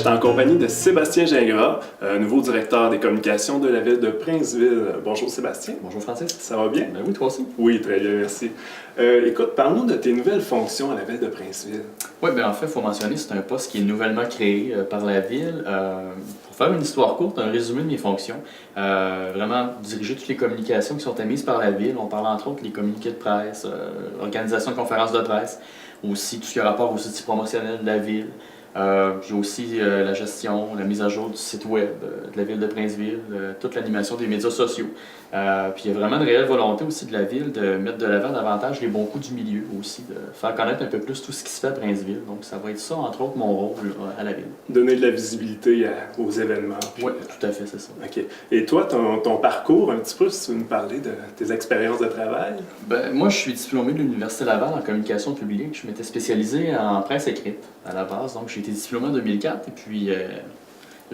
suis en compagnie de Sébastien Gingras, nouveau directeur des communications de la ville de Princeville. Bonjour Sébastien. Bonjour Francis. Ça va bien? Ben oui, toi aussi. Oui, très bien, merci. Écoute, parle-nous de tes nouvelles fonctions à la ville de Princeville. Oui, bien en fait, il faut mentionner, c'est un poste qui est nouvellement créé par la ville. Pour faire une histoire courte, un résumé de mes fonctions, vraiment diriger toutes les communications qui sont émises par la ville. On parle entre autres des communiqués de presse, organisation de conférences de presse, aussi tout ce qui a rapport aux outils promotionnels de la ville. J'ai aussi la gestion, la mise à jour du site web de la ville de Princeville, toute l'animation des médias sociaux. Puis il y a vraiment une réelle volonté aussi de la ville de mettre de l'avant davantage les bons coups du milieu aussi, de faire connaître un peu plus tout ce qui se fait à Princeville. Donc ça va être ça, entre autres, mon rôle à la ville. Donner de la visibilité aux événements. Oui, tout à fait, c'est ça. OK. Et toi, ton parcours, un petit peu, si tu veux nous parler de tes expériences de travail? Ben, moi, je suis diplômé de l'Université Laval en communication publique. Je m'étais spécialisé en presse écrite à la base, donc j'ai été diplômé en 2004 et puis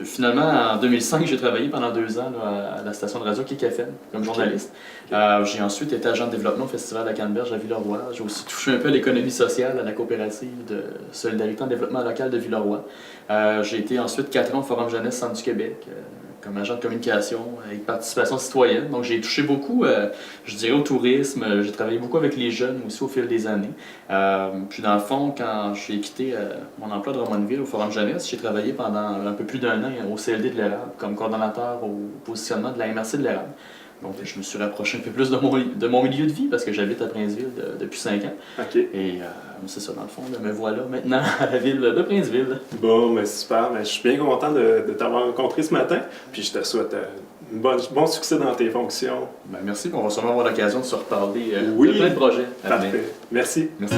finalement en 2005 j'ai travaillé pendant 2 ans là, à la station de radio Kick FM comme journaliste. J'ai ensuite été agent de développement au Festival de Canneberge à Villeroy. J'ai aussi touché un peu à l'économie sociale, à la coopérative de solidarité en développement local de Villeroy. J'ai été ensuite 4 ans au Forum Jeunesse Centre du Québec. Comme agent de communication avec participation citoyenne. Donc j'ai touché beaucoup, je dirais, au tourisme. J'ai travaillé beaucoup avec les jeunes aussi au fil des années. Puis dans le fond, quand j'ai quitté mon emploi de Drummondville au Forum Jeunesse, j'ai travaillé pendant un peu plus d'1 an au CLD de l'érable comme coordonnateur au positionnement de la MRC de l'érable. Donc je me suis rapproché un peu plus de mon milieu de vie parce que j'habite à Princeville depuis 5 ans. OK. Et c'est ça dans le fond, me voilà maintenant à la ville de Princeville. Bon, mais super. Mais je suis bien content de t'avoir rencontré ce matin. Puis je te souhaite bon succès dans tes fonctions. Ben, merci, on va sûrement avoir l'occasion de se reparler Oui. de plein de projets. Parfait. Merci. Merci.